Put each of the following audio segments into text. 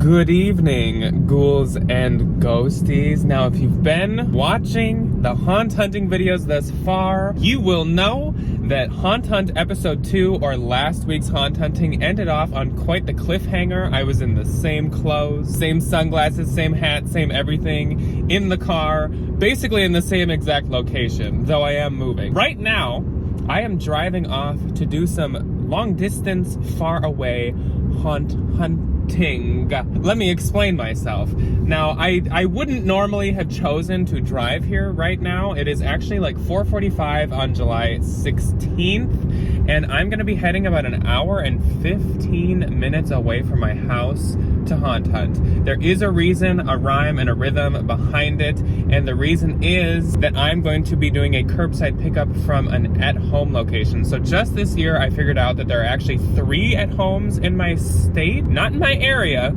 Good evening, ghouls and ghosties. Now, if you've been watching the haunt hunting videos thus far, you will know that Haunt Hunt episode 2, or last week's haunt hunting, ended off on quite the cliffhanger. I was in the same clothes, same sunglasses, same hat, same everything, in the car, basically in the same exact location, though I am moving. Right now, I am driving off to do some long distance, far away haunt hunting. Let me explain myself. Now, I wouldn't normally have chosen to drive here right now. It is actually like 4:45 on July 16th, and I'm gonna be heading about an hour and 15 minutes away from my house to haunt hunt. There is a reason, a rhyme, and a rhythm behind it, and the reason is that I'm going to be doing a curbside pickup from an at-home location. So just this year, I figured out that there are actually 3 at-homes in my state, not in my area,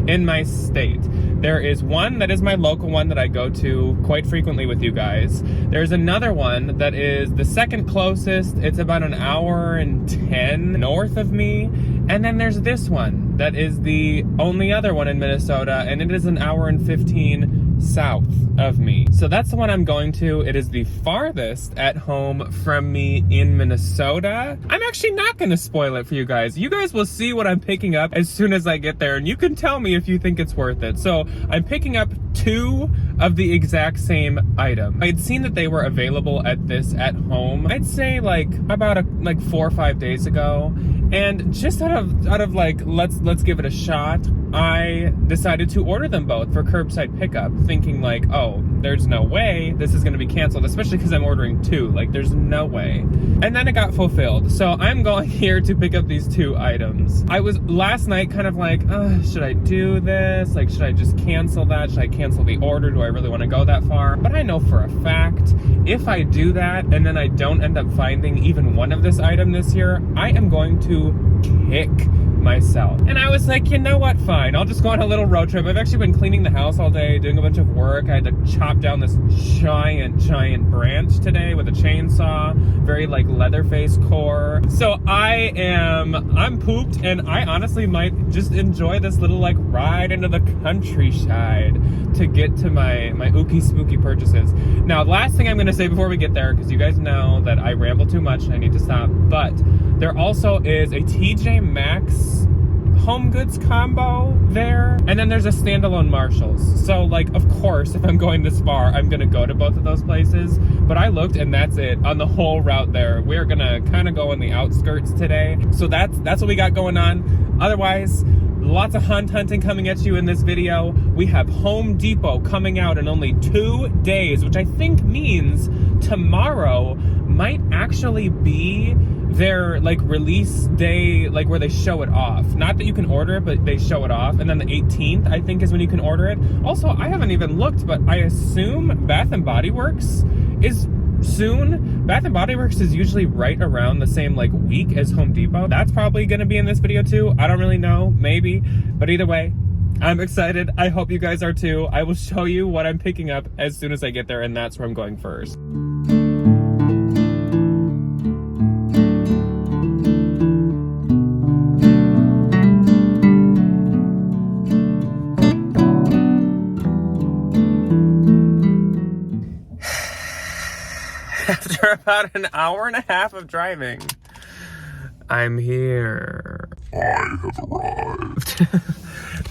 in my state. There is one that is my local one that I go to quite frequently with you guys. There's another one that is the second closest. It's about an hour and 10 north of me. And then there's this one that is the only other one in Minnesota, and it is an hour and 15 south of me. So that's the one I'm going to. It is the farthest at home from me in Minnesota. I'm actually not going to spoil it for you guys. You guys will see what I'm picking up as soon as I get there, and you can tell me if you think it's worth it. So I'm picking up 2 of the exact same item. I had seen that they were available at this at home, I'd say like about 4 or 5 days ago. And just out of like, let's give it a shot, I decided to order them both for curbside pickup, thinking like, oh, there's no way this is gonna be canceled, especially because I'm ordering 2. Like, there's no way. And then it got fulfilled. So I'm going here to pick up these 2 items. I was last night kind of like, should I do this? Like, should I just cancel that? Should I cancel the order? Do I really want to go that far? But I know for a fact, if I do that and then I don't end up finding even one of this item this year, I am going to kick myself. And I was like, you know what, fine, I'll just go on a little road trip. I've actually been cleaning the house all day, doing a bunch of work. I had to chop down this giant branch today with a chainsaw, very like Leatherface core. So I'm pooped, and I honestly might just enjoy this little like ride into the countryside to get to my ooky spooky purchases. Now, last thing I'm gonna say before we get there, because you guys know that I ramble too much and I need to stop, but there also is a TJ Maxx HomeGoods combo there, and then there's a standalone Marshalls. So like, of course, if I'm going this far, I'm gonna go to both of those places, but I looked and that's it on the whole route there. We're gonna kind of go on the outskirts today. So that's what we got going on. Otherwise, lots of haunt hunting coming at you in this video. We have Home Depot coming out in only 2 days, which I think means tomorrow might actually be their like release day, like where they show it off. Not that you can order it, but they show it off. And then the 18th, I think, is when you can order it. Also, I haven't even looked, but I assume Bath & Body Works is soon. Bath & Body Works is usually right around the same like week as Home Depot. That's probably gonna be in this video too. I don't really know, maybe. But either way, I'm excited. I hope you guys are too. I will show you what I'm picking up as soon as I get there, and that's where I'm going first. After about an hour and a half of driving, I'm here. I have arrived.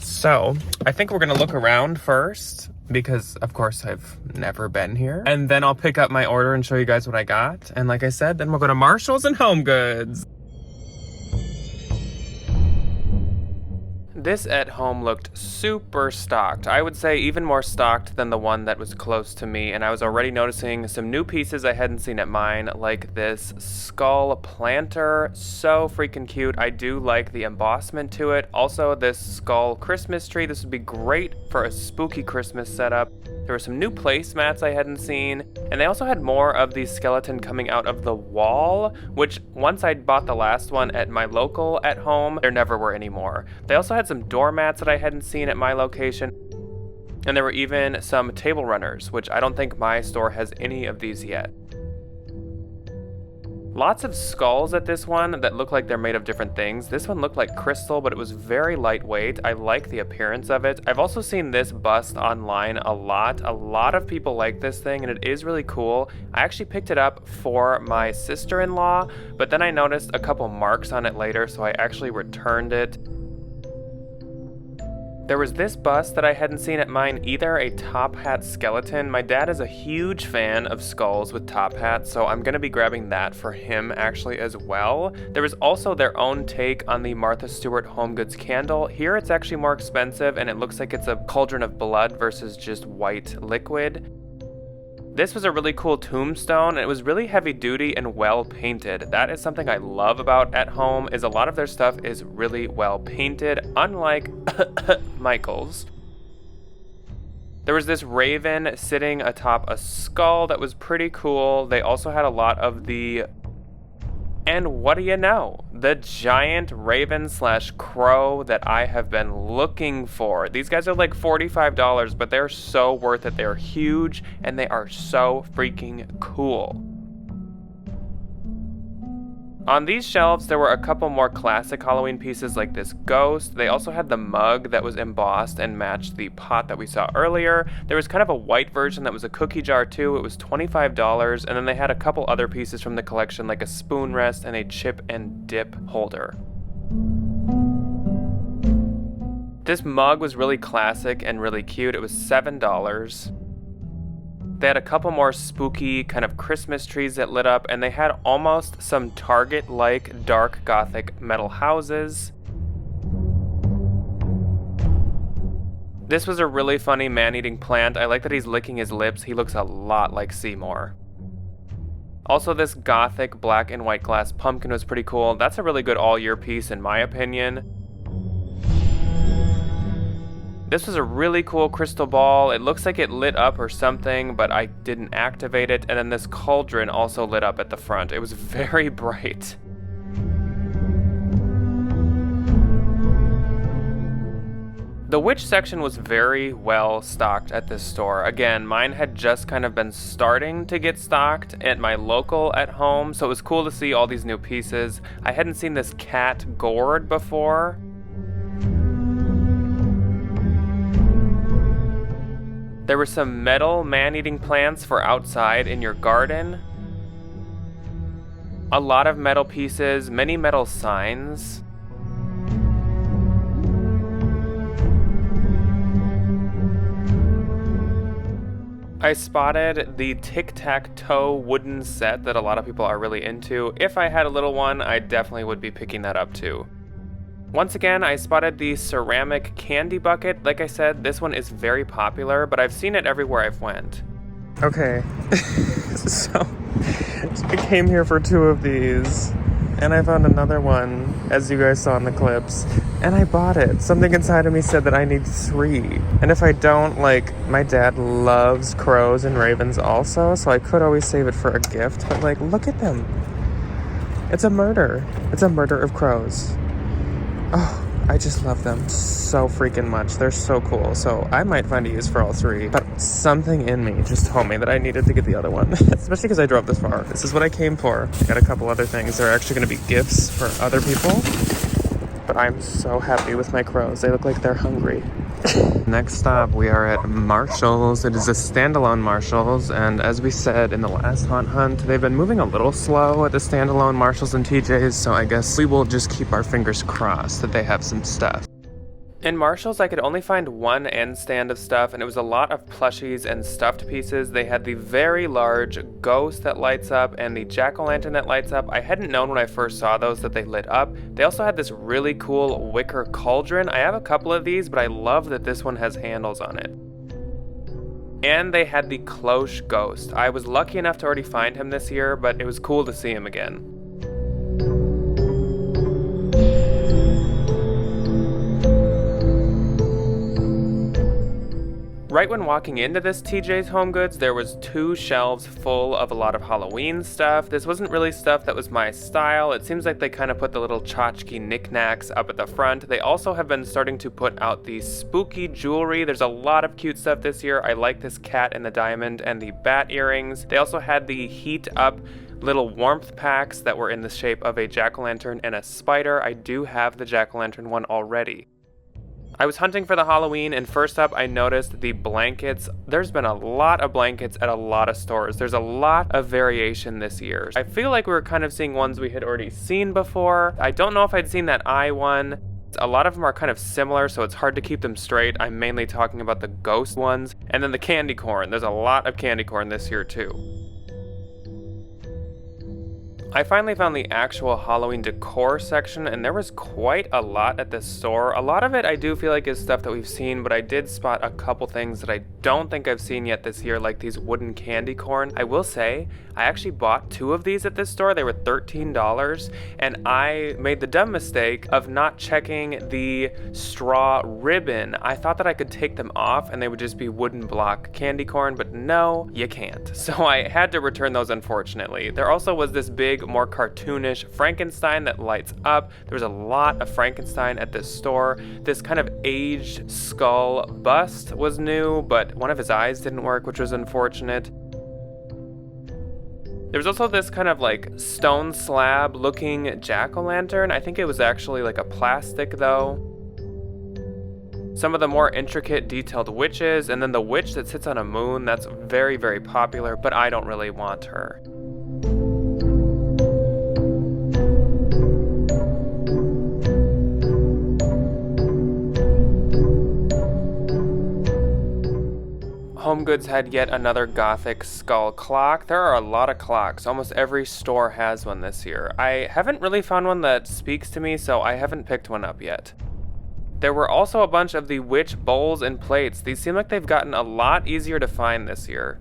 So, I think we're gonna look around first, because of course I've never been here. And then I'll pick up my order and show you guys what I got. And like I said, then we'll go to Marshalls and HomeGoods. This at home looked super stocked. I would say even more stocked than the one that was close to me, and I was already noticing some new pieces I hadn't seen at mine, like this skull planter. So freaking cute. I do like the embossment to it. Also, this skull Christmas tree. This would be great for a spooky Christmas setup. There were some new placemats I hadn't seen, and they also had more of the skeleton coming out of the wall, which once I bought the last one at my local at home, there never were any more. They also had some doormats that I hadn't seen at my location, and there were even some table runners, which I don't think my store has any of these yet. Lots of skulls at this one that look like they're made of different things. This one looked like crystal, but it was very lightweight. I like the appearance of it. I've also seen this bust online a lot. A lot of people like this thing, and it is really cool. I actually picked it up for my sister-in-law, but then I noticed a couple marks on it later, so I actually returned it. There was this bust that I hadn't seen at mine either, a top hat skeleton. My dad is a huge fan of skulls with top hats, so I'm gonna be grabbing that for him actually as well. There was also their own take on the Martha Stewart HomeGoods candle. Here it's actually more expensive and it looks like it's a cauldron of blood versus just white liquid. This was a really cool tombstone, and it was really heavy duty and well painted. That is something I love about at home, is a lot of their stuff is really well painted, unlike Michael's. There was this raven sitting atop a skull that was pretty cool. They also had a lot of the... And what do you know? The giant raven slash crow that I have been looking for. These guys are like $45, but they're so worth it. They're huge and they are so freaking cool. On these shelves, there were a couple more classic Halloween pieces like this ghost. They also had the mug that was embossed and matched the pot that we saw earlier. There was kind of a white version that was a cookie jar too. It was $25, and then they had a couple other pieces from the collection like a spoon rest and a chip and dip holder. This mug was really classic and really cute. It was $7. They had a couple more spooky kind of Christmas trees that lit up, and they had almost some Target-like dark gothic metal houses. This was a really funny man-eating plant. I like that he's licking his lips. He looks a lot like Seymour. Also, this gothic black and white glass pumpkin was pretty cool. That's a really good all-year piece in my opinion. This was a really cool crystal ball. It looks like it lit up or something, but I didn't activate it. And then this cauldron also lit up at the front. It was very bright. The witch section was very well stocked at this store. Again, mine had just kind of been starting to get stocked at my local at home, so it was cool to see all these new pieces. I hadn't seen this cat gourd before. There were some metal man-eating plants for outside in your garden. A lot of metal pieces, many metal signs. I spotted the tic-tac-toe wooden set that a lot of people are really into. If I had a little one, I definitely would be picking that up too. Once again, I spotted the ceramic candy bucket. Like I said, this one is very popular, but I've seen it everywhere I've went. Okay, so I came here for 2 of these, and I found another one, as you guys saw in the clips, and I bought it. Something inside of me said that I need 3. And if I don't, like, my dad loves crows and ravens also, so I could always save it for a gift, but like, look at them. It's a murder. It's a murder of crows. Oh, I just love them so freaking much. They're so cool. So I might find a use for all 3. But something in me just told me that I needed to get the other one. Especially because I drove this far. This is what I came for. I got a couple other things. They're actually going to be gifts for other people. But I'm so happy with my crows. They look like they're hungry. Next stop, we are at Marshall's. It is a standalone Marshall's, and as we said in the last Haunt Hunt, they've been moving a little slow at the standalone Marshalls and TJ's, so I guess we will just keep our fingers crossed that they have some stuff. In Marshall's, I could only find one end stand of stuff, and it was a lot of plushies and stuffed pieces. They had the very large ghost that lights up and the jack-o'-lantern that lights up. I hadn't known when I first saw those that they lit up. They also had this really cool wicker cauldron. I have a couple of these, but I love that this one has handles on it. And they had the cloche ghost. I was lucky enough to already find him this year, but it was cool to see him again. Right when walking into this TJ's HomeGoods, there was 2 shelves full of a lot of Halloween stuff. This wasn't really stuff that was my style. It seems like they kind of put the little tchotchke knickknacks up at the front. They also have been starting to put out the spooky jewelry. There's a lot of cute stuff this year. I like this cat and the diamond and the bat earrings. They also had the heat up little warmth packs that were in the shape of a jack-o'-lantern and a spider. I do have the jack-o'-lantern one already. I was hunting for the Halloween, and first up I noticed the blankets. There's been a lot of blankets at a lot of stores. There's a lot of variation this year. I feel like we were kind of seeing ones we had already seen before. I don't know if I'd seen that eye one. A lot of them are kind of similar, so it's hard to keep them straight. I'm mainly talking about the ghost ones. And then the candy corn. There's a lot of candy corn this year too. I finally found the actual Halloween decor section, and there was quite a lot at this store. A lot of it I do feel like is stuff that we've seen, but I did spot a couple things that I don't think I've seen yet this year, like these wooden candy corn. I will say, I actually bought 2 of these at this store. They were $13, and I made the dumb mistake of not checking the straw ribbon. I thought that I could take them off and they would just be wooden block candy corn, but no, you can't. So I had to return those, unfortunately. There also was this big, more cartoonish Frankenstein that lights up. There was a lot of Frankenstein at this store. This kind of aged skull bust was new, but one of his eyes didn't work, which was unfortunate. There was also this kind of like stone slab looking jack-o'-lantern. I think it was actually like a plastic though. Some of the more intricate detailed witches, and then the witch that sits on a moon. That's very, very popular, but I don't really want her. HomeGoods had yet another gothic skull clock. There are a lot of clocks. Almost every store has one this year. I haven't really found one that speaks to me, so I haven't picked one up yet. There were also a bunch of the witch bowls and plates. These seem like they've gotten a lot easier to find this year.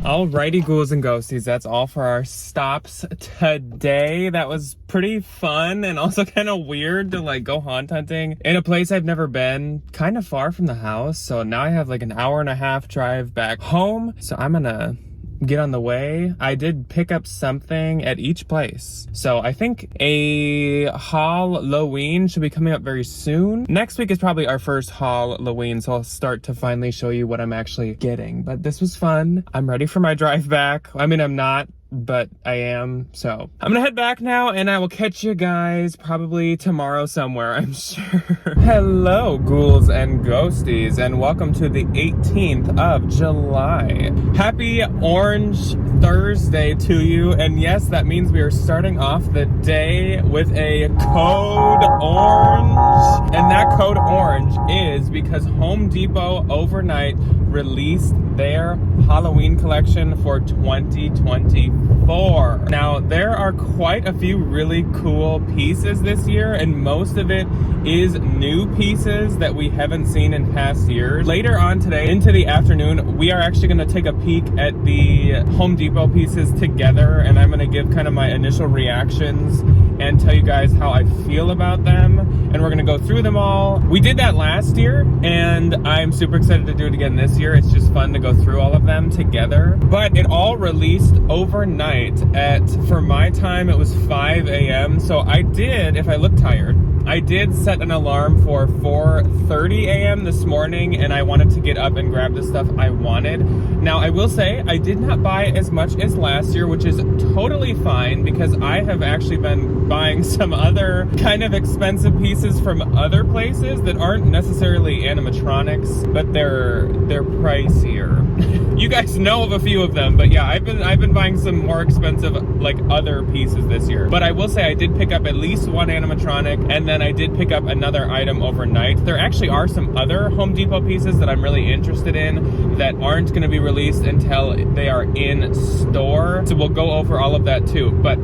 Alrighty, ghouls and ghosties, that's all for our stops today. That was pretty fun and also kind of weird to like go haunt hunting in a place I've never been, kind of far from the house. So now I have like an hour-and-a-half drive back home. So I'm gonna get on the way. I did pick up something at each place. So I think a Halloween should be coming up very soon. Next week is probably our first Halloween, so I'll start to finally show you what I'm actually getting. But this was fun. I'm ready for my drive back. I mean, I'm not, but I am. So I'm gonna head back now, and I will catch you guys probably tomorrow somewhere, I'm sure. Hello, ghouls and ghosties, and welcome to the 18th of July. Happy Orange Thursday to you. And yes, that means we are starting off the day with a code orange. And that code orange is because Home Depot overnight released their Halloween collection for 2024. Now, there are quite a few really cool pieces this year, and most of it is new pieces that we haven't seen in past years. Later on today, into the afternoon, we are actually going to take a peek at the Home Depot pieces together, and I'm going to give kind of my initial reactions and tell you guys how I feel about them, and we're going to go through them all. We did that last year, and I'm super excited to do it again this year. It's just fun to go through all of them together. But it all released overnight at, for my time, it was 5 a.m. So I did, if I look tired, I did set an alarm for 4:30 a.m. this morning, and I wanted to get up and grab the stuff I wanted. Now, I will say I did not buy as much as last year, which is totally fine because I have actually been buying some other kind of expensive pieces from other places that aren't necessarily animatronics, but they're pricier. You guys know of a few of them, but yeah, I've been buying some more expensive like other pieces this year. But I will say I did pick up at least one animatronic, and then I did pick up another item overnight. There actually are some other Home Depot pieces that I'm really interested in that aren't going to be released until they are in store. So we'll go over all of that too. But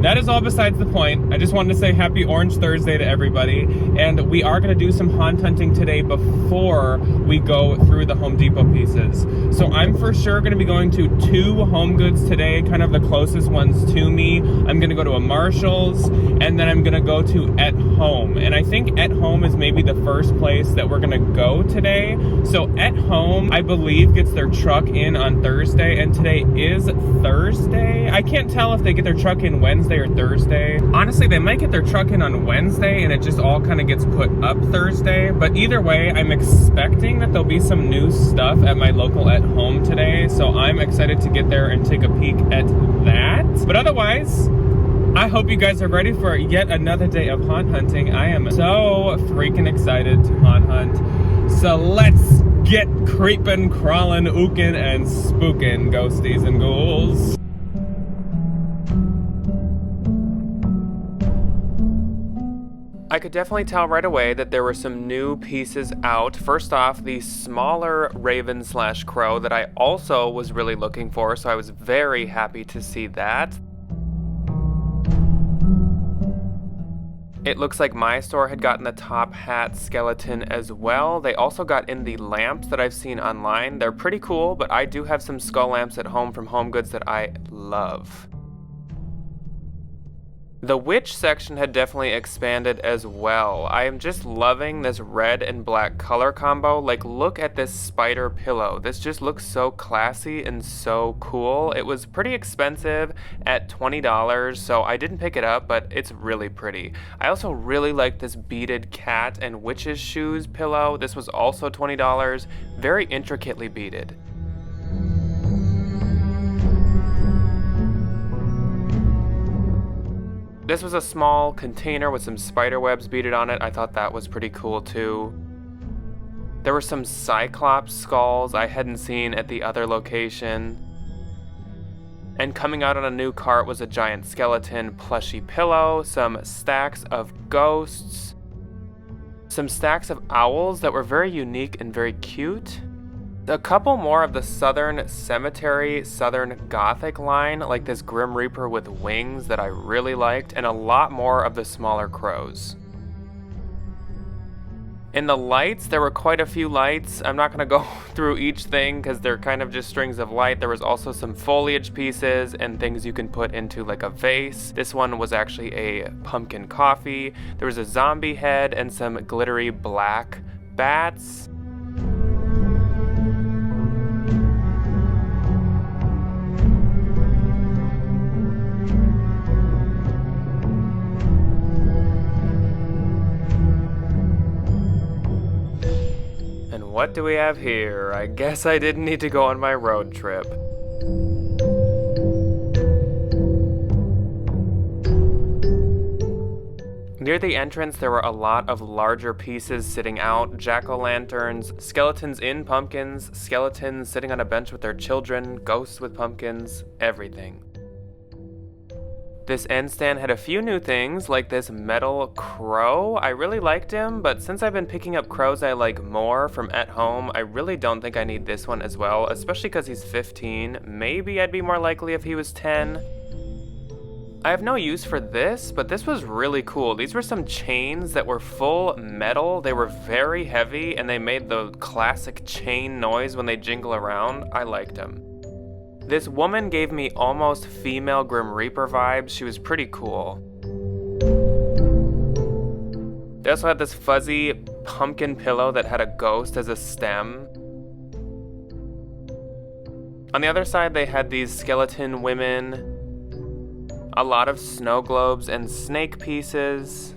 that is all besides the point. I just wanted to say happy Orange Thursday to everybody. And we are going to do some haunt hunting today before we go through the Home Depot pieces. So I'm for sure going to be going to 2 HomeGoods today, kind of the closest ones to me. I'm going to go to a Marshall's, and then I'm going to go to At Home. And I think At Home is maybe the first place that we're going to go today. So At Home, I believe, gets their truck in on Thursday, and today is Thursday. I can't tell if they get their truck in Wednesday Wednesday or Thursday. Honestly, they might get their truck in on Wednesday and it just all kind of gets put up Thursday. But either way, I'm expecting that there'll be some new stuff at my local at home today. So I'm excited to get there and take a peek at that. But otherwise, I hope you guys are ready for yet another day of haunt hunting. I am so freaking excited to haunt hunt. So let's get creepin', crawlin', ookin', and spookin', ghosties and ghouls. I could definitely tell right away that there were some new pieces out. First off, the smaller raven / crow that I also was really looking for, so I was very happy to see that. It looks like my store had gotten the top hat skeleton as well. They also got in the lamps that I've seen online. They're pretty cool, but I do have some skull lamps at home from HomeGoods that I love. The witch section had definitely expanded as well. I am just loving this red and black color combo. Like, look at this spider pillow. This just looks so classy and so cool. It was pretty expensive at $20, so I didn't pick it up, but it's really pretty. I also really like this beaded cat and witch's shoes pillow. This was also $20, very intricately beaded. This was a small container with some spider webs beaded on it. I thought that was pretty cool too. There were some cyclops skulls I hadn't seen at the other location. And coming out on a new cart was a giant skeleton plushy pillow, some stacks of ghosts, some stacks of owls that were very unique and very cute. A couple more of the Southern Cemetery, Southern Gothic line, like this Grim Reaper with wings that I really liked, and a lot more of the smaller crows. In the lights, there were quite a few lights. I'm not going to go through each thing because they're kind of just strings of light. There was also some foliage pieces and things you can put into like a vase. This one was actually a pumpkin coffee. There was a zombie head and some glittery black bats. What do we have here? I guess I didn't need to go on my road trip. Near the entrance, there were a lot of larger pieces sitting out, jack-o'-lanterns, skeletons in pumpkins, skeletons sitting on a bench with their children, ghosts with pumpkins, everything. This end stand had a few new things, like this metal crow. I really liked him, but since I've been picking up crows I like more from at home, I really don't think I need this one as well, especially because he's 15. Maybe I'd be more likely if he was 10. I have no use for this, but this was really cool. These were some chains that were full metal. They were very heavy, and they made the classic chain noise when they jingle around. I liked them. This woman gave me almost female Grim Reaper vibes. She was pretty cool. They also had this fuzzy pumpkin pillow that had a ghost as a stem. On the other side, they had these skeleton women, a lot of snow globes and snake pieces,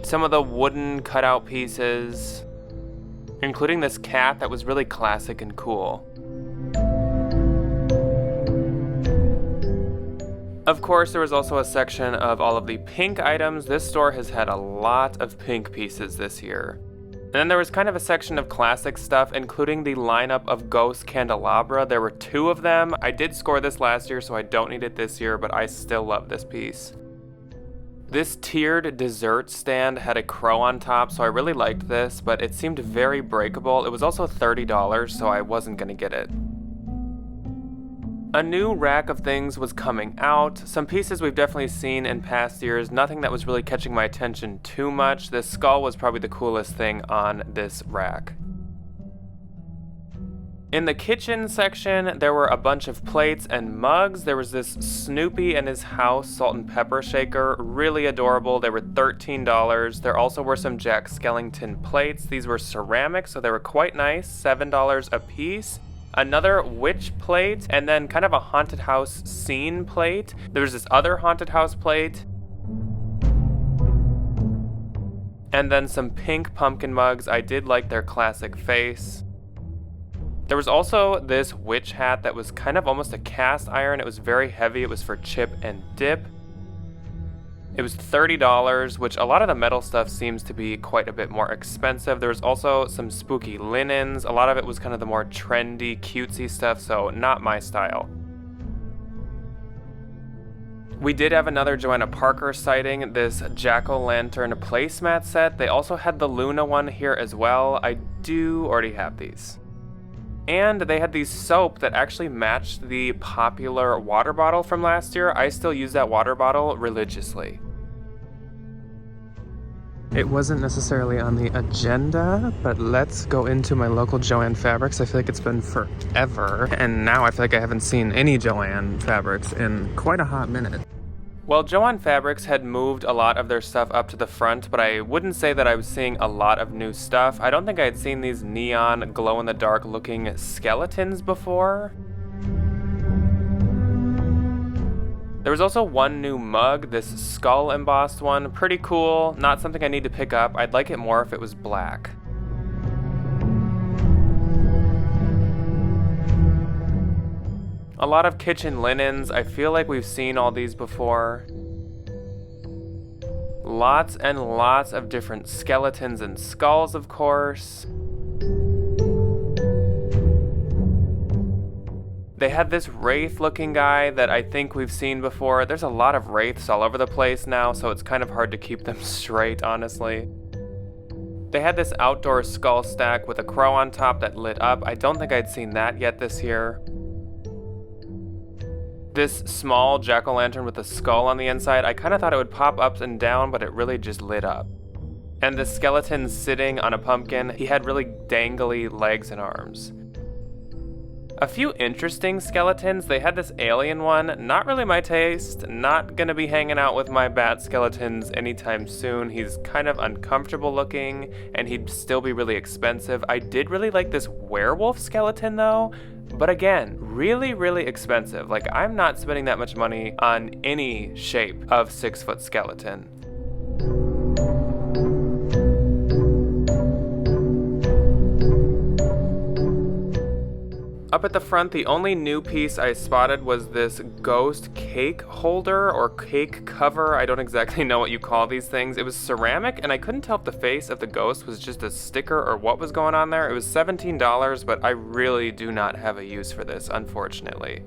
some of the wooden cutout pieces, including this cat that was really classic and cool. Of course, there was also a section of all of the pink items. This store has had a lot of pink pieces this year. And then there was kind of a section of classic stuff, including the lineup of ghost candelabra. There were 2 of them. I did score this last year, so I don't need it this year, but I still love this piece. This tiered dessert stand had a crow on top, so I really liked this, but it seemed very breakable. It was also $30, so I wasn't gonna get it. A new rack of things was coming out. Some pieces we've definitely seen in past years, nothing that was really catching my attention too much. This skull was probably the coolest thing on this rack. In the kitchen section, there were a bunch of plates and mugs. There was this Snoopy and his house salt and pepper shaker, really adorable. They were $13. There also were some Jack Skellington plates. These were ceramic, so they were quite nice, $7 a piece. another witch plate, and then kind of a haunted house scene plate. There's this other haunted house plate. And then some pink pumpkin mugs. I did like their classic face. There was also this witch hat that was kind of almost a cast iron. It was very heavy. It was for chip and dip. It was $30, which a lot of the metal stuff seems to be quite a bit more expensive. There was also some spooky linens. A lot of it was kind of the more trendy, cutesy stuff, so not my style. We did have another Joanna Parker sighting, this jack-o'-lantern placemat set. They also had the Luna one here as well. I do already have these. And they had these soap that actually matched the popular water bottle from last year. I still use that water bottle religiously. It wasn't necessarily on the agenda, but let's go into my local Joann fabrics. I feel like it's been forever, and now I feel like I haven't seen any Joann fabrics in quite a hot minute. Well, Joann Fabrics had moved a lot of their stuff up to the front, but I wouldn't say that I was seeing a lot of new stuff. I don't think I had seen these neon, glow-in-the-dark looking skeletons before. There was also one new mug, this skull embossed one. Pretty cool, not something I need to pick up. I'd like it more if it was black. A lot of kitchen linens. I feel like we've seen all these before. Lots and lots of different skeletons and skulls, of course. They had this wraith looking guy that I think we've seen before. There's a lot of wraiths all over the place now, so it's kind of hard to keep them straight, honestly. They had this outdoor skull stack with a crow on top that lit up. I don't think I'd seen that yet this year. This small jack-o'-lantern with a skull on the inside, I kind of thought it would pop up and down, but it really just lit up. And the skeleton sitting on a pumpkin, he had really dangly legs and arms. A few interesting skeletons. They had this alien one, not really my taste, not gonna be hanging out with my bat skeletons anytime soon. He's kind of uncomfortable looking, and he'd still be really expensive. I did really like this werewolf skeleton though, but again, really, really expensive. Like, I'm not spending that much money on any shape of 6-foot skeleton. Up at the front, the only new piece I spotted was this ghost cake holder or cake cover. I don't exactly know what you call these things. It was ceramic, and I couldn't tell if the face of the ghost was just a sticker or what was going on there. It was $17, but I really do not have a use for this, unfortunately.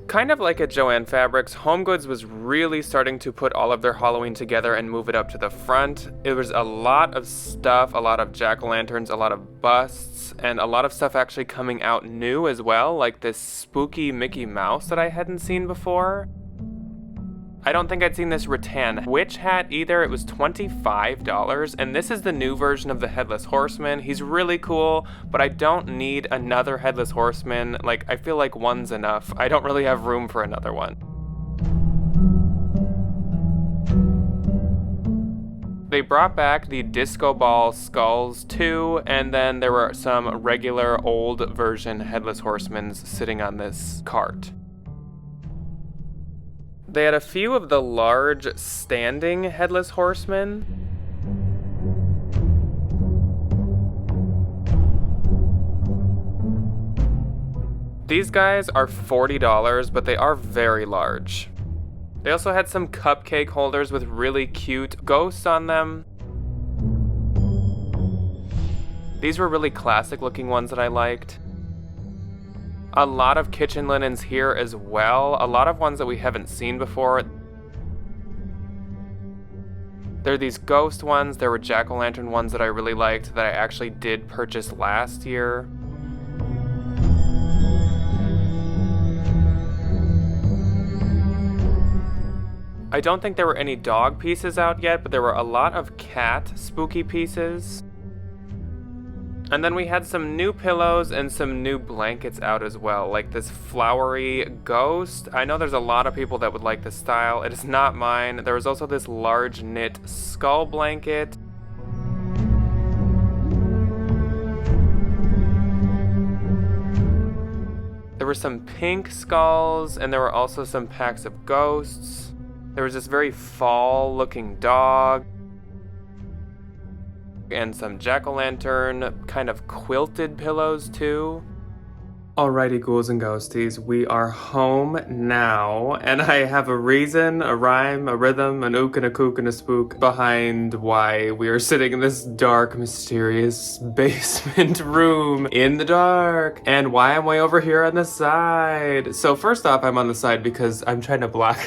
Kind of like at Joann Fabrics, HomeGoods was really starting to put all of their Halloween together and move it up to the front. It was a lot of stuff, a lot of jack-o'-lanterns, a lot of busts, and a lot of stuff actually coming out new as well, like this spooky Mickey Mouse that I hadn't seen before. I don't think I'd seen this rattan witch hat either. It was $25, and this is the new version of the Headless Horseman. He's really cool, but I don't need another Headless Horseman. Like, I feel like one's enough. I don't really have room for another one. They brought back the disco ball skulls too, and then there were some regular old version Headless Horsemans sitting on this cart. They had a few of the large standing Headless Horsemen. These guys are $40, but they are very large. They also had some cupcake holders with really cute ghosts on them. These were really classic looking ones that I liked. A lot of kitchen linens here as well, a lot of ones that we haven't seen before. There are these ghost ones, there were jack-o'-lantern ones that I really liked that I actually did purchase last year. I don't think there were any dog pieces out yet, but there were a lot of cat spooky pieces. And then we had some new pillows and some new blankets out as well, like this flowery ghost. I know there's a lot of people that would like this style. It is not mine. There was also this large knit skull blanket. There were some pink skulls, and there were also some packs of ghosts. There was this very fall-looking dog, and some jack-o'-lantern kind of quilted pillows too. Alrighty, ghouls and ghosties, we are home now, and I have a reason, a rhyme, a rhythm, an ook and a kook and a spook behind why we are sitting in this dark, mysterious basement room in the dark, and why I'm way over here on the side. So first off, I'm on the side because I'm trying to block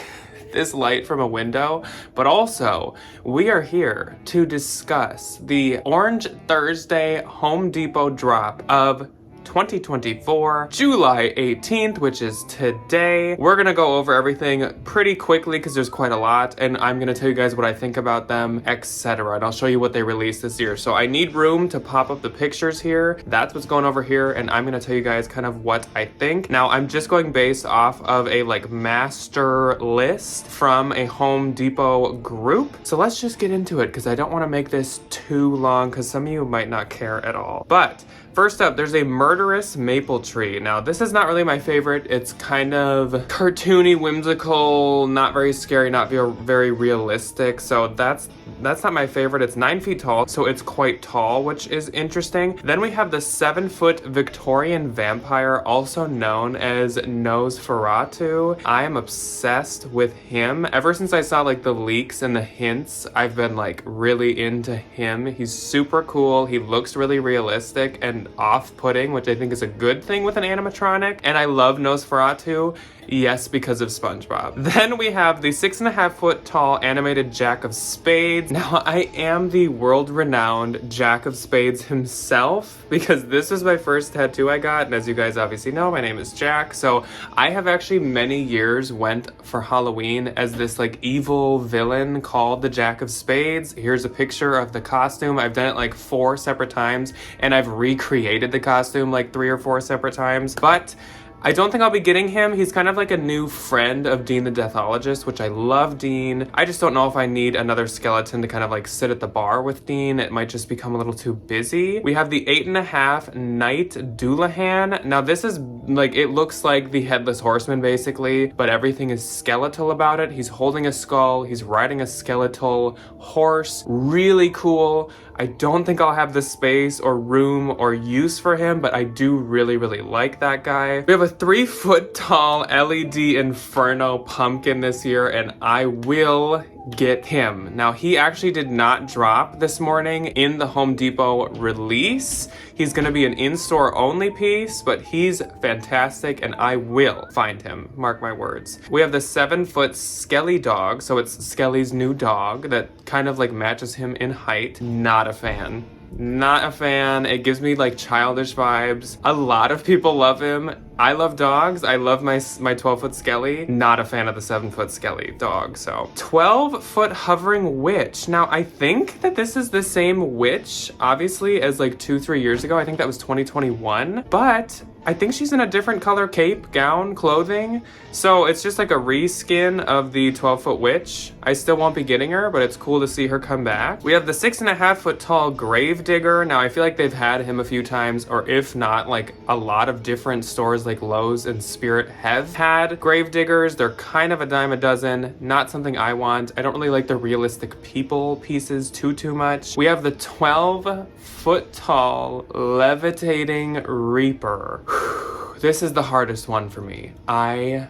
this light from a window, but also we are here to discuss the Orange Thursday Home Depot drop of 2024, July 18th, which is today. We're gonna go over everything pretty quickly because there's quite a lot, and I'm gonna tell you guys what I think about them, etc. And I'll show you what they released this year. So I need room to pop up the pictures here. That's what's going over here, and I'm gonna tell you guys kind of what I think. Now, I'm just going based off of a master list from a Home Depot group. So let's just get into it because I don't want to make this too long because some of you might not care at all. But first up, there's a murderous maple tree. Now, this is not really my favorite. It's kind of cartoony, whimsical, not very scary, not very realistic. So that's not my favorite. It's 9 feet tall, so it's quite tall, which is interesting. Then we have the 7-foot Victorian vampire, also known as Nosferatu. I am obsessed with him. Ever since I saw the leaks and the hints, I've been really into him. He's super cool. He looks really realistic and off-putting, which I think is a good thing with an animatronic. And I love Nosferatu. Yes, because of SpongeBob. Then we have the 6.5-foot tall animated Jack of Spades. Now, I am the world-renowned Jack of Spades himself because this was my first tattoo I got, and as you guys obviously know, my name is Jack. So I have actually many years went for Halloween as this evil villain called the Jack of Spades. Here's a picture of the costume. I've done it 4 separate times, and I've recreated the costume 3 or 4 separate times, but I don't think I'll be getting him. He's kind of a new friend of Dean the Deathologist, which I love Dean. I just don't know if I need another skeleton to kind of sit at the bar with Dean. It might just become a little too busy. We have the 8.5 Knight Doulahan. Now this is it looks like the Headless Horseman basically, but everything is skeletal about it. He's holding a skull. He's riding a skeletal horse. Really cool. I don't think I'll have the space or room or use for him, but I do really, really like that guy. We have a 3-foot tall LED Inferno pumpkin this year, and I will get him. Now, he actually did not drop this morning in the Home Depot release. He's gonna be an in-store only piece, but he's fantastic and I will find him, mark my words. We have the 7-foot Skelly dog, so it's Skelly's new dog that kind of matches him in height. Not a fan. Not a fan. It gives me childish vibes. A lot of people love him. I love dogs. I love my 12-foot Skelly. Not a fan of the 7-foot Skelly dog. So 12-foot hovering witch. Now I think that this is the same witch, obviously, as 2-3 years ago. I think that was 2021, but I think she's in a different color cape, gown, clothing. So it's just a reskin of the 12-foot witch. I still won't be getting her, but it's cool to see her come back. We have the 6.5-foot tall grave digger. Now I feel like they've had him a few times, or if not, a lot of different stores Lowe's and Spirit have had grave diggers. They're kind of a dime a dozen. Not something I want. I don't really like the realistic people pieces too much. We have the 12-foot tall levitating Reaper. This is the hardest one for me. I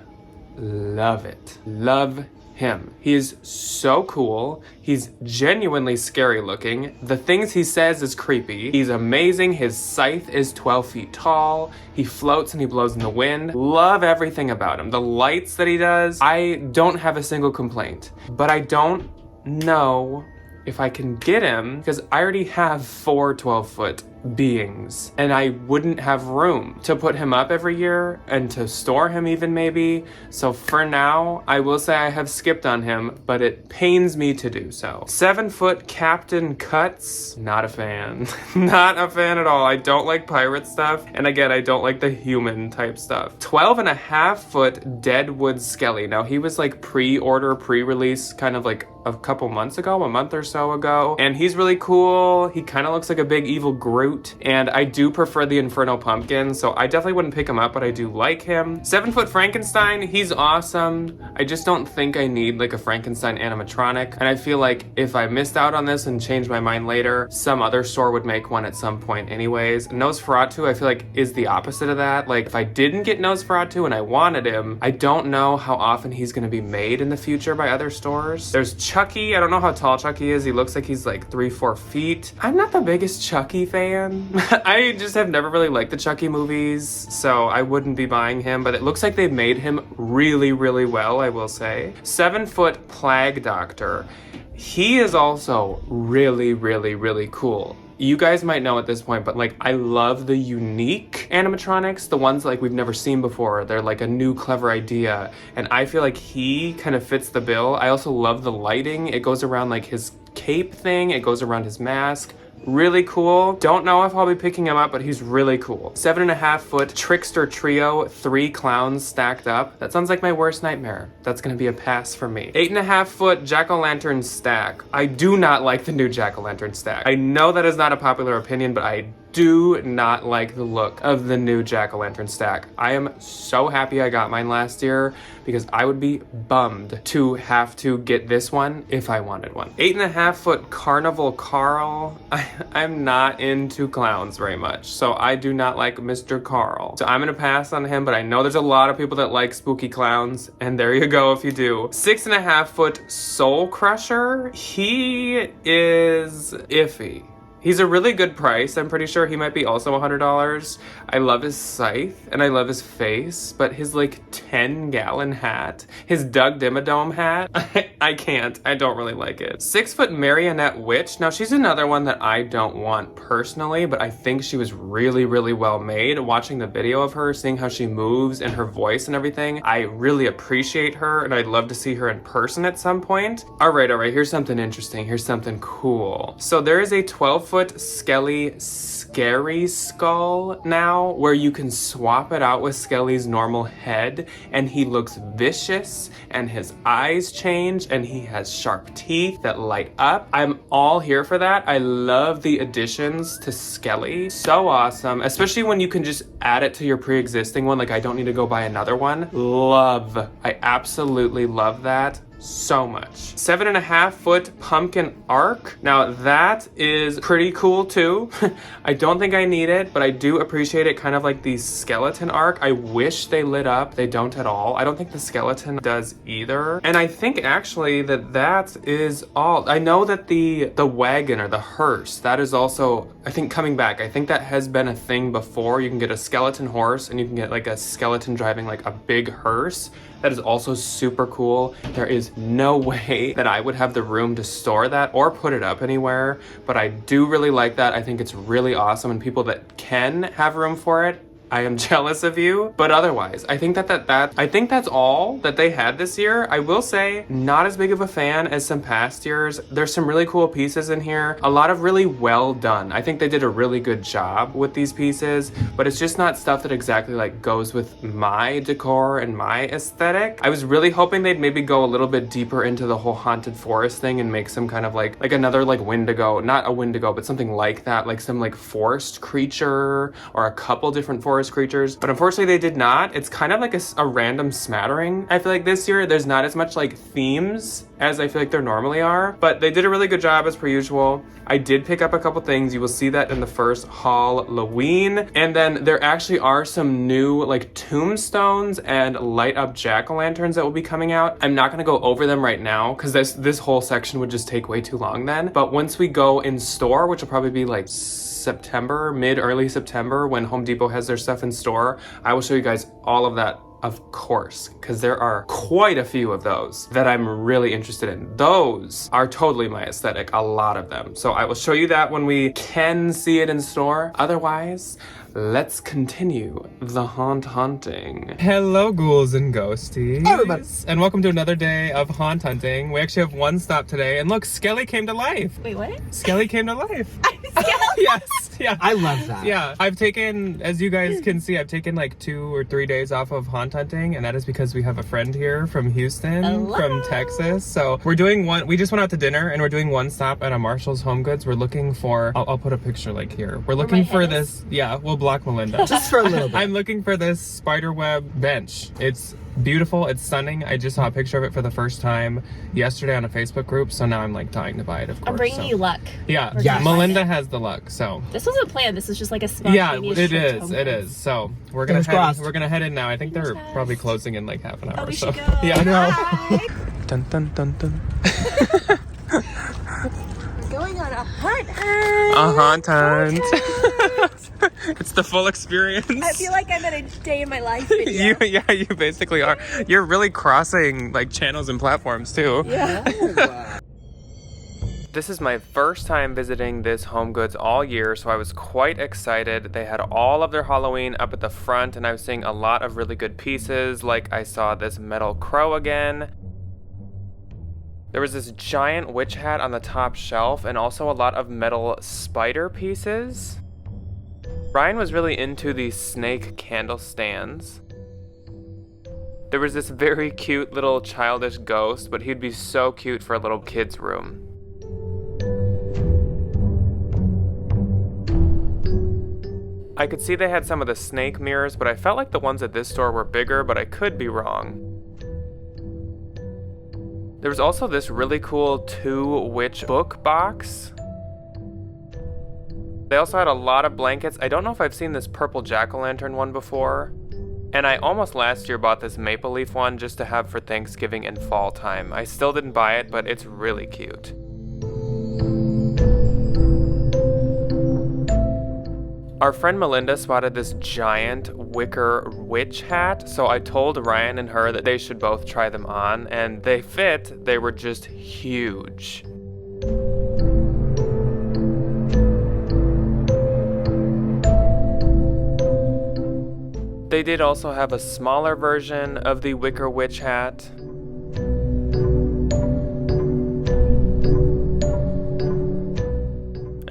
love it. Love him. He is so cool. He's genuinely scary looking. The things he says is creepy. He's amazing. His scythe is 12 feet tall. He floats and he blows in the wind. Love everything about him. The lights that he does, I don't have a single complaint, but I don't know if I can get him because I already have 4 12-foot beings and I wouldn't have room to put him up every year and to store him even maybe. So for now, I will say I have skipped on him, but it pains me to do so. 7-foot Captain Cuts, not a fan. Not a fan at all. I don't like pirate stuff. And again, I don't like the human type stuff. 12.5-foot Deadwood Skelly. Now he was pre-order, pre-release kind of a couple months ago, a month or so ago. And he's really cool. He kind of looks like a big evil Groot. fruit, and I do prefer the Inferno Pumpkin, so I definitely wouldn't pick him up, but I do like him. 7 Foot Frankenstein, he's awesome. I just don't think I need like a Frankenstein animatronic, and I feel like if I missed out on this and changed my mind later, some other store would make one at some point anyways. Nosferatu, I feel like is the opposite of that. Like if I didn't get Nosferatu and I wanted him, I don't know how often he's gonna be made in the future by other stores. There's Chucky. I don't know how tall Chucky is. He looks like he's like 3-4 feet. I'm not the biggest Chucky fan. I just have never really liked the Chucky movies, so I wouldn't be buying him, but it looks like they've made him really, really well, I will say. 7 Foot Plague Doctor. He is also really, really, really cool. You guys might know at this point, but like I love the unique animatronics, the ones like we've never seen before. They're like a new clever idea, and I feel like he kind of fits the bill. I also love the lighting. It goes around like his cape thing, it goes around his mask. Really cool. Don't know if I'll be picking him up, but he's really cool. 7.5 Foot Trickster Trio, 3 clowns stacked up. That sounds like my worst nightmare. That's gonna be a pass for me. 8.5 Foot Jack-o'-lantern stack. I do not like the new Jack-o'-lantern stack. I know that is not a popular opinion, but I do not like the look of the new Jack-o'-lantern stack. I am so happy I got mine last year because I would be bummed to have to get this one if I wanted one. 8.5 Foot Carnival Carl. I'm not into clowns very much, so I do not like Mr. Carl. So I'm gonna pass on him, but I know there's a lot of people that like spooky clowns, and there you go if you do. 6.5 Foot Soul Crusher. He is iffy. He's a really good price. I'm pretty sure he might be also $100. I love his scythe and I love his face, but his like 10-gallon hat, his Doug Dimmadome hat, I can't. I don't really like it. 6 Foot Marionette Witch. Now she's another one that I don't want personally, but I think she was really, really well made. Watching the video of her, seeing how she moves and her voice and everything, I really appreciate her and I'd love to see her in person at some point. All right, here's something interesting. Here's something cool. So there is a 12 Foot Skelly Scary Skull now, where you can swap it out with Skelly's normal head, and he looks vicious, and his eyes change, and he has sharp teeth that light up. I'm all here for that. I love the additions to Skelly. So awesome, especially when you can just add it to your pre-existing one. Like I don't need to go buy another one. Love. I absolutely love that so much. 7.5 Foot Pumpkin Arc. Now that is pretty cool too. I don't think I need it, but I do appreciate it, kind of like the skeleton arc. I wish they lit up. They don't at all. I don't think the skeleton does either. And I think actually that is all. I know that the wagon or the hearse, that is also, I think, coming back. I think that has been a thing before. You can get a skeleton horse and you can get like a skeleton driving like a big hearse. That is also super cool. There is no way that I would have the room to store that or put it up anywhere, but I do really like that. I think it's really awesome, and people that can have room for it, I am jealous of you. But otherwise, I think I think that's all that they had this year. I will say, not as big of a fan as some past years. There's some really cool pieces in here. A lot of really well done. I think they did a really good job with these pieces, but it's just not stuff that exactly like goes with my decor and my aesthetic. I was really hoping they'd maybe go a little bit deeper into the whole haunted forest thing and make some kind of like another like Wendigo, not a Wendigo, but something like that, like some like forest creature or a couple different forest creatures, but unfortunately they did not. It's kind of like a random smattering. I feel like this year there's not as much like themes as I feel like there normally are, but they did a really good job as per usual. I did pick up a couple things. You will see that in the first Halloween, and then there actually are some new like tombstones and light up jack-o'-lanterns that will be coming out. I'm not going to go over them right now because this whole section would just take way too long then, but once we go in store, which will probably be like September, early September, when Home Depot has their stuff in store, I will show you guys all of that, of course, because there are quite a few of those that I'm really interested in. Those are totally my aesthetic, a lot of them. So I will show you that when we can see it in store. Otherwise, let's continue the hunting. Hello, ghouls and ghosties. Hey, everybody. And welcome to another day of haunt hunting. We actually have one stop today, and look, Skelly came to life. Wait, what? Skelly came to life. Skelly? Yes, yeah. I love that. Yeah, I've taken, as you guys can see, I've taken like 2 or 3 days off of haunt hunting, and that is because we have a friend here from Houston, from Texas. So we're doing we just went out to dinner, and we're doing one stop at a Marshall's HomeGoods. We're looking for, I'll put a picture like here. We're looking for this, yeah, we'll block Melinda. Just for a little bit. I'm looking for this spiderweb bench. It's beautiful, it's stunning. I just saw a picture of it for the first time yesterday on a Facebook group, so now I'm like dying to buy it, of course. I'm bringing you luck. Yeah, Yes. Melinda has the luck, so. This wasn't planned. This is just like a Yeah, spontaneous it trip to is. HomeGoods. It is. So we're gonna head in now. I think they're probably closing in like half an hour. Oh, we so should go. yeah, I know. Bye. Dun dun dun dun. We're going on a hunt. A haunt hunt. It's the full experience. I feel like I'm at a day in my life video. you basically are. You're really crossing like channels and platforms too. Yeah. This is my first time visiting this HomeGoods all year, so I was quite excited. They had all of their Halloween up at the front, and I was seeing a lot of really good pieces. Like I saw this metal crow again. There was this giant witch hat on the top shelf, and also a lot of metal spider pieces. Ryan was really into these snake candle stands. There was this very cute little childish ghost, but he'd be so cute for a little kid's room. I could see they had some of the snake mirrors, but I felt like the ones at this store were bigger, but I could be wrong. There was also this really cool 2-witch book box. They also had a lot of blankets. I don't know if I've seen this purple jack-o'-lantern one before. And I almost last year bought this maple leaf one just to have for Thanksgiving and fall time. I still didn't buy it, but it's really cute. Our friend Melinda spotted this giant wicker witch hat, so I told Ryan and her that they should both try them on, and they fit. They were just huge. They did also have a smaller version of the wicker witch hat.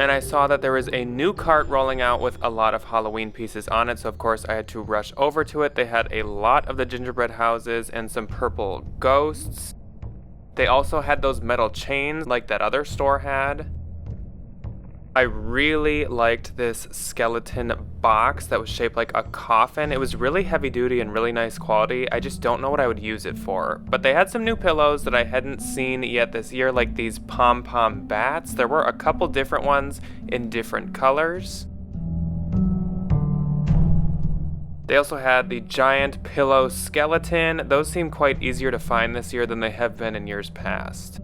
And I saw that there was a new cart rolling out with a lot of Halloween pieces on it, so of course I had to rush over to it. They had a lot of the gingerbread houses and some purple ghosts. They also had those metal chains like that other store had. I really liked this skeleton box that was shaped like a coffin. It was really heavy duty and really nice quality. I just don't know what I would use it for. But they had some new pillows that I hadn't seen yet this year, like these pom-pom bats. There were a couple different ones in different colors. They also had the giant pillow skeleton. Those seem quite easier to find this year than they have been in years past.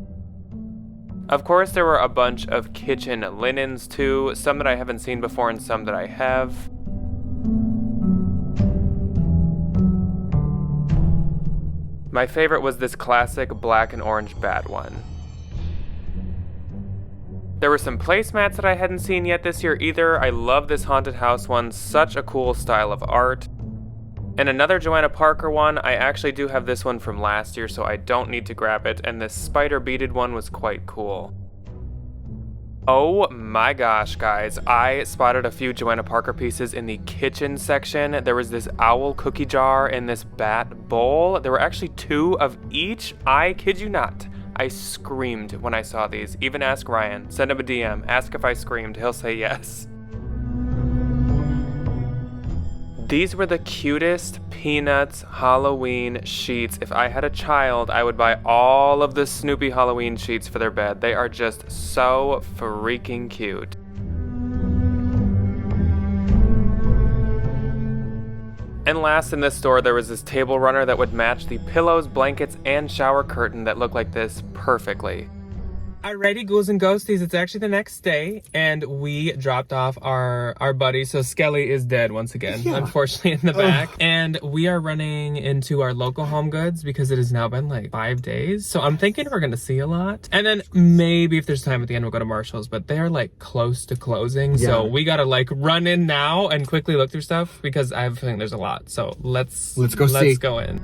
Of course, there were a bunch of kitchen linens too, some that I haven't seen before and some that I have. My favorite was this classic black and orange bat one. There were some placemats that I hadn't seen yet this year either. I love this haunted house one, such a cool style of art. And another Joanna Parker one. I actually do have this one from last year, so I don't need to grab it, and this spider beaded one was quite cool. Oh my gosh, guys, I spotted a few Joanna Parker pieces in the kitchen section. There was this owl cookie jar and this bat bowl. There were actually 2 of each. I kid you not. I screamed when I saw these. Even ask Ryan. Send him a DM. Ask if I screamed. He'll say yes. These were the cutest Peanuts Halloween sheets. If I had a child, I would buy all of the Snoopy Halloween sheets for their bed. They are just so freaking cute. And last in this store, there was this table runner that would match the pillows, blankets, and shower curtain that looked like this perfectly. Alrighty, ghouls and ghosties, it's actually the next day, and we dropped off our buddy. So Skelly is dead once again, unfortunately, in the back. And we are running into our local HomeGoods because it has now been like 5 days. So I'm thinking we're gonna see a lot. And then maybe if there's time at the end, we'll go to Marshall's, but they're like close to closing. Yeah. So we gotta like run in now and quickly look through stuff because I have a feeling there's a lot. So let's go in.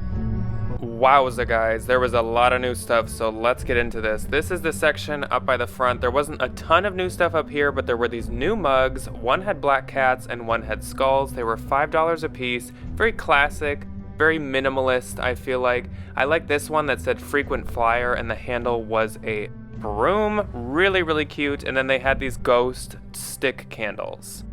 Wowza guys, there was a lot of new stuff, so let's get into this. This is the section up by the front. There wasn't a ton of new stuff up here, but there were these new mugs. One had black cats and one had skulls. They were $5 a piece. Very classic, very minimalist, I feel like. I like this one that said frequent flyer and the handle was a broom. Really, really cute. And then they had these ghost stick candles.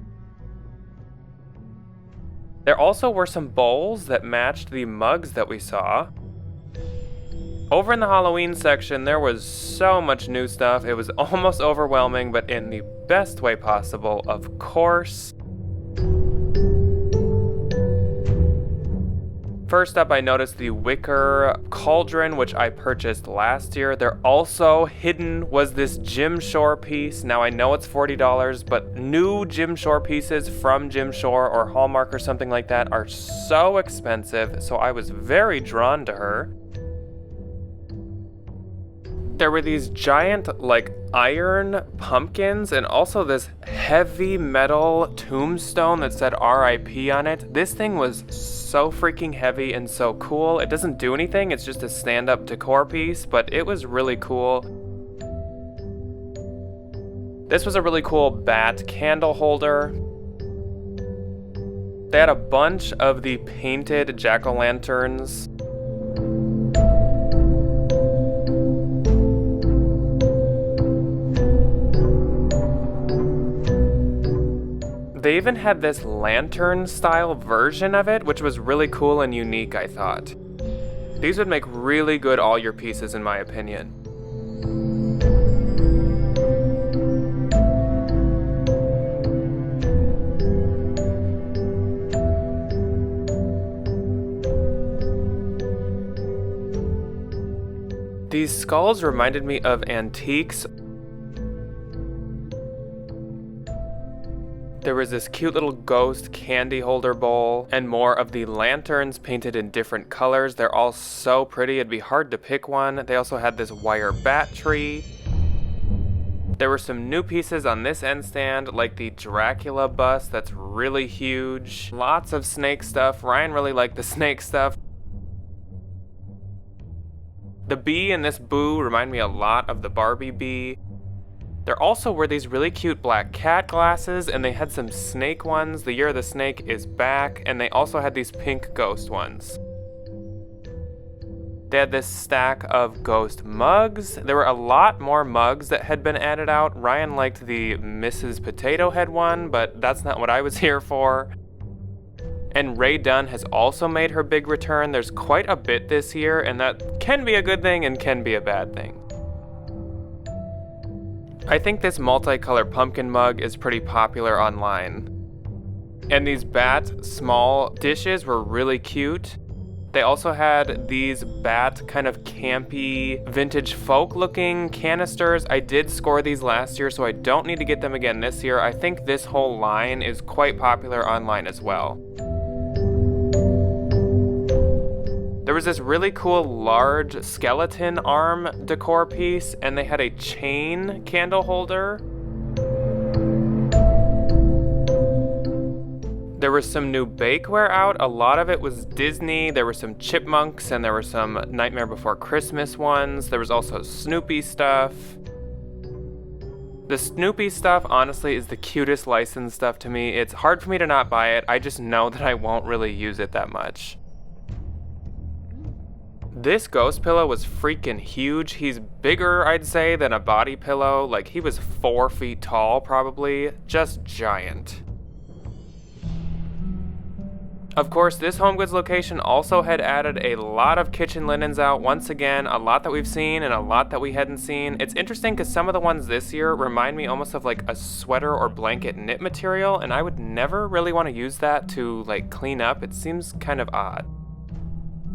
There also were some bowls that matched the mugs that we saw. Over in the Halloween section, there was so much new stuff. It was almost overwhelming, but in the best way possible, of course. First up, I noticed the wicker cauldron, which I purchased last year. There also hidden was this Jim Shore piece. Now I know it's $40, but new Jim Shore pieces from Jim Shore or Hallmark or something like that are so expensive, so I was very drawn to her. There were these giant, like, iron pumpkins and also this heavy metal tombstone that said RIP on it. This thing was so freaking heavy and so cool. It doesn't do anything, it's just a stand-up decor piece, but it was really cool. This was a really cool bat candle holder. They had a bunch of the painted jack-o'-lanterns. They even had this lantern-style version of it, which was really cool and unique, I thought. These would make really good all-year pieces, in my opinion. These skulls reminded me of antiques. There was this cute little ghost candy holder bowl and more of the lanterns painted in different colors. They're all so pretty, it'd be hard to pick one. They also had this wire bat tree. There were some new pieces on this end stand, like the Dracula bust that's really huge. Lots of snake stuff. Ryan really liked the snake stuff. The bee in this boo remind me a lot of the Barbie bee. There also were these really cute black cat glasses, and they had some snake ones. The Year of the Snake is back, and they also had these pink ghost ones. They had this stack of ghost mugs. There were a lot more mugs that had been added out. Ryan liked the Mrs. Potato Head one, but that's not what I was here for. And Rae Dunn has also made her big return. There's quite a bit this year, and that can be a good thing and can be a bad thing. I think this multicolored pumpkin mug is pretty popular online. And these bat small dishes were really cute. They also had these bat kind of campy, vintage folk looking canisters. I did score these last year, so I don't need to get them again this year. I think this whole line is quite popular online as well. There was this really cool large skeleton arm decor piece, and they had a chain candle holder. There was some new bakeware out. A lot of it was Disney. There were some chipmunks and there were some Nightmare Before Christmas ones. There was also Snoopy stuff. The Snoopy stuff, honestly, is the cutest licensed stuff to me. It's hard for me to not buy it. I just know that I won't really use it that much. This ghost pillow was freaking huge. He's bigger, I'd say, than a body pillow. Like, he was 4 feet tall, probably. Just giant. Of course, this HomeGoods location also had added a lot of kitchen linens out. Once again, a lot that we've seen and a lot that we hadn't seen. It's interesting because some of the ones this year remind me almost of like a sweater or blanket knit material, and I would never really want to use that to like clean up. It seems kind of odd.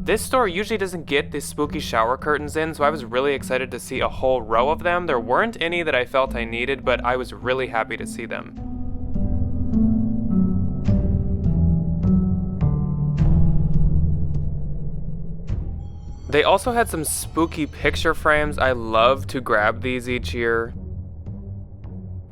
This store usually doesn't get the spooky shower curtains in, so I was really excited to see a whole row of them. There weren't any that I felt I needed, but I was really happy to see them. They also had some spooky picture frames. I love to grab these each year.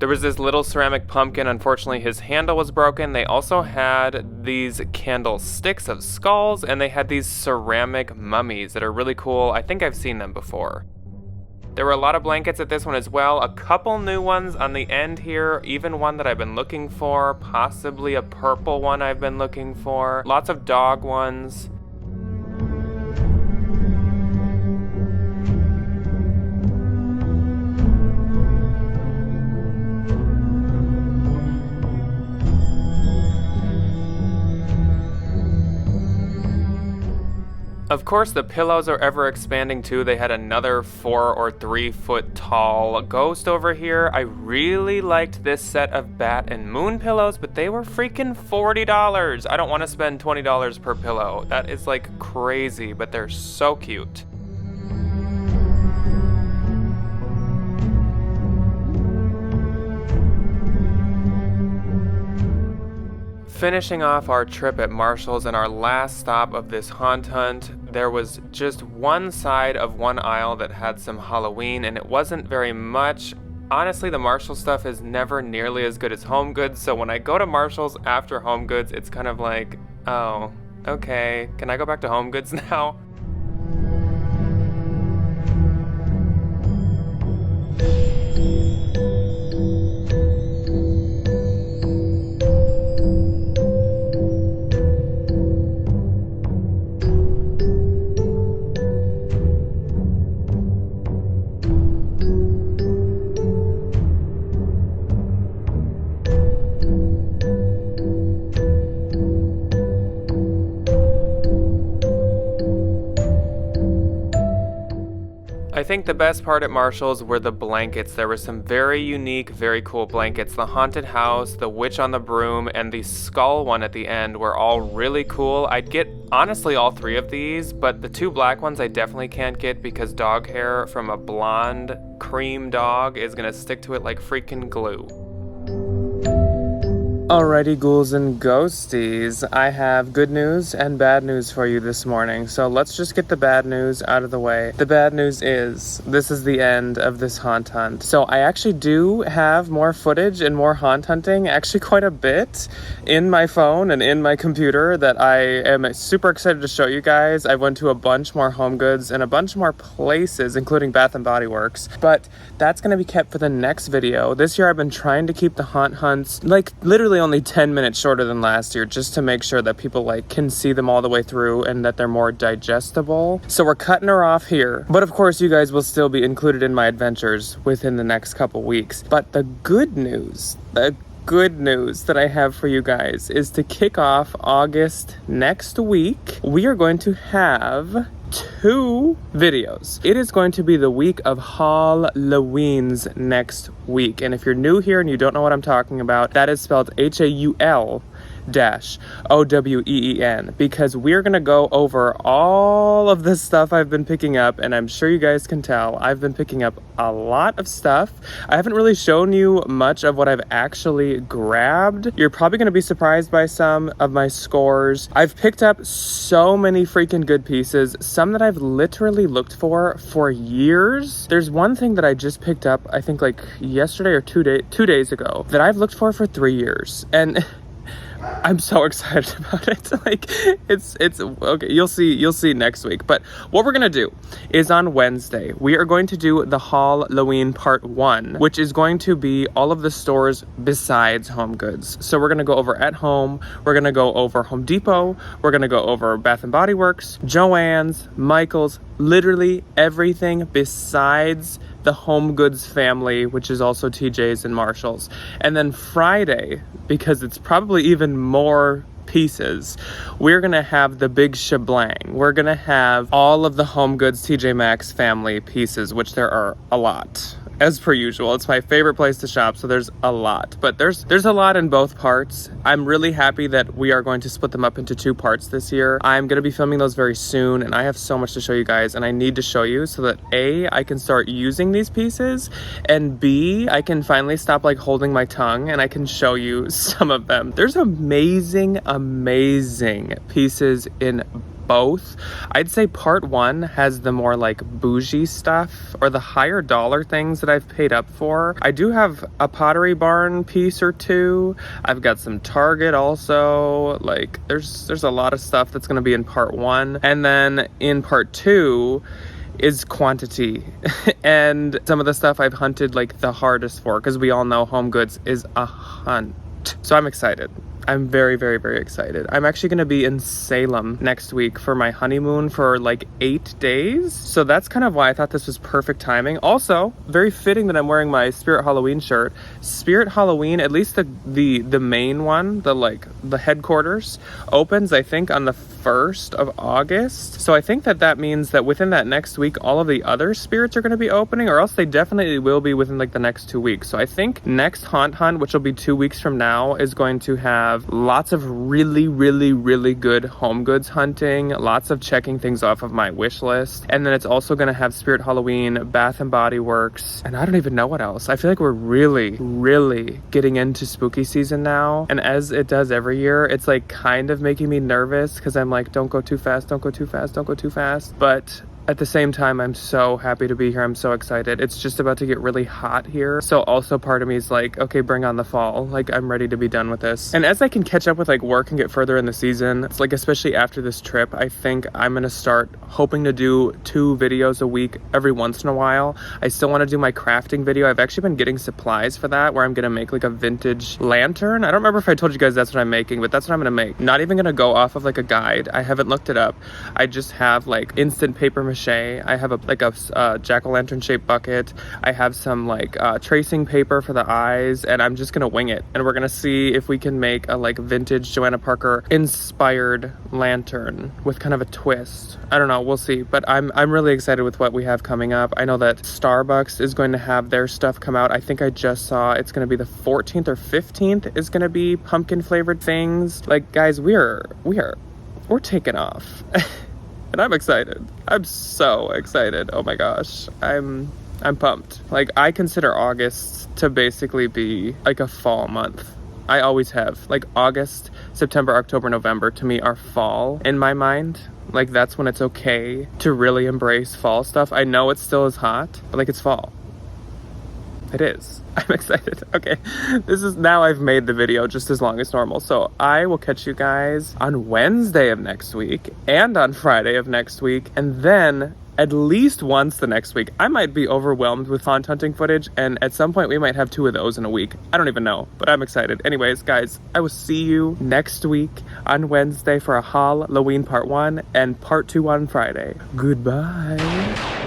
There was this little ceramic pumpkin. Unfortunately, his handle was broken. They also had these candlesticks of skulls, and they had these ceramic mummies that are really cool. I think I've seen them before. There were a lot of blankets at this one as well. A couple new ones on the end here, even one that I've been looking for, possibly a purple one I've been looking for. Lots of dog ones. Of course, the pillows are ever expanding too. They had another 4 or 3 foot tall ghost over here. I really liked this set of bat and moon pillows, but they were freaking $40. I don't want to spend $20 per pillow. That is like crazy, but they're so cute. Finishing off our trip at Marshall's and our last stop of this haunt hunt, there was just one side of one aisle that had some Halloween, and it wasn't very much. Honestly, the Marshall stuff is never nearly as good as HomeGoods, so when I go to Marshall's after HomeGoods, it's kind of like, oh, okay, can I go back to HomeGoods now? I think the best part at Marshall's were the blankets. There were some very unique, very cool blankets. The haunted house, the witch on the broom, and the skull one at the end were all really cool. I'd get, honestly, all 3 of these, but the 2 black ones I definitely can't get because dog hair from a blonde cream dog is gonna stick to it like freaking glue. Alrighty, ghouls and ghosties, I have good news and bad news for you this morning. So let's just get the bad news out of the way. The bad news is, this is the end of this haunt hunt. So I actually do have more footage and more haunt hunting, actually quite a bit, in my phone and in my computer that I am super excited to show you guys. I went to a bunch more HomeGoods and a bunch more places, including Bath & Body Works, but that's gonna be kept for the next video. This year I've been trying to keep the haunt hunts, like, literally only 10 minutes shorter than last year, just to make sure that people can see them all the way through and that they're more digestible. So we're cutting her off here, but of course you guys will still be included in my adventures within the next couple weeks. But the good news that I have for you guys is to kick off August next week, we are going to have 2 videos. It is going to be the week of Halloween's next week. And if you're new here and you don't know what I'm talking about, that is spelled HAUL-OWEEN, because we're gonna go over all of the stuff I've been picking up, and I'm sure you guys can tell I've been picking up a lot of stuff. I haven't really shown you much of what I've actually grabbed. You're probably gonna be surprised by some of my scores. I've picked up so many freaking good pieces, some that I've literally looked for years. There's one thing that I just picked up, I think like yesterday or 2 days ago, that I've looked for 3 years, and I'm so excited about it. Like, it's okay. You'll see next week. But what we're gonna do is on Wednesday, we are going to do the Halloween part 1, which is going to be all of the stores besides HomeGoods. So we're gonna go over At Home, we're gonna go over Home Depot, we're gonna go over Bath & Body Works, Joann's, Michael's, literally everything besides the HomeGoods family, which is also TJ's and Marshall's. And then Friday, because it's probably even more pieces, we're gonna have the big shebang. We're gonna have all of the HomeGoods TJ Maxx family pieces, which there are a lot. As per usual, it's my favorite place to shop, so there's a lot. But there's a lot in both parts. I'm really happy that we are going to split them up into 2 parts this year. I'm going to be filming those very soon, and I have so much to show you guys, and I need to show you so that A, I can start using these pieces, and B, I can finally stop holding my tongue and I can show you some of them. There's amazing pieces in both. I'd say part 1 has the more like bougie stuff or the higher dollar things that I've paid up for. I do have a Pottery Barn piece or two. I've got some Target also. Like there's a lot of stuff that's going to be in part 1, and then in part 2 is quantity and some of the stuff I've hunted like the hardest for, because we all know HomeGoods is a hunt. So I'm excited. I'm very, very, very excited. I'm actually going to be in Salem next week for my honeymoon for like 8 days. So that's kind of why I thought this was perfect timing. Also, very fitting that I'm wearing my Spirit Halloween shirt. Spirit Halloween, at least the main one, the headquarters, opens I think on the 1st of August. So I think that means that within that next week, all of the other spirits are going to be opening, or else they definitely will be within like the next 2 weeks. So I think next Haunt Hunt, which will be 2 weeks from now, is going to have lots of really, really, really good HomeGoods hunting, lots of checking things off of my wish list. And then it's also going to have Spirit Halloween, Bath and Body Works, and I don't even know what else. I feel like we're really, really getting into spooky season now. And as it does every year, it's like kind of making me nervous, because I'm like, don't go too fast, don't go too fast, don't go too fast. But at the same time, I'm so happy to be here. I'm so excited. It's just about to get really hot here. So also part of me is like, okay, bring on the fall. Like, I'm ready to be done with this. And as I can catch up with like work and get further in the season, it's like, especially after this trip, I think I'm going to start hoping to do 2 videos a week every once in a while. I still want to do my crafting video. I've actually been getting supplies for that, where I'm going to make like a vintage lantern. I don't remember if I told you guys that's what I'm making, but that's what I'm going to make. Not even going to go off of like a guide. I haven't looked it up. I just have like instant paper mache. I have a jack-o'-lantern shaped bucket. I have some like tracing paper for the eyes, and I'm just gonna wing it, and we're gonna see if we can make a like vintage Joanna Parker inspired lantern with kind of a twist. I don't know, we'll see, but I'm really excited with what we have coming up. I know that Starbucks is going to have their stuff come out. I think I just saw it's going to be the 14th or 15th is going to be pumpkin flavored things. Like, guys, we're taking off. And I'm excited. I'm so excited. Oh my gosh. I'm pumped. Like, I consider August to basically be like a fall month. I always have. Like, August, September, October, November to me are fall in my mind. Like, that's when it's okay to really embrace fall stuff. I know it still is hot, but like, it's fall. It is. I'm excited. Okay, this is, now I've made the video just as long as normal. So I will catch you guys on Wednesday of next week and on Friday of next week. And then at least once the next week, I might be overwhelmed with haunt hunting footage. And at some point we might have 2 of those in a week. I don't even know, but I'm excited. Anyways, guys, I will see you next week on Wednesday for a Halloween part 1 and part 2 on Friday. Goodbye.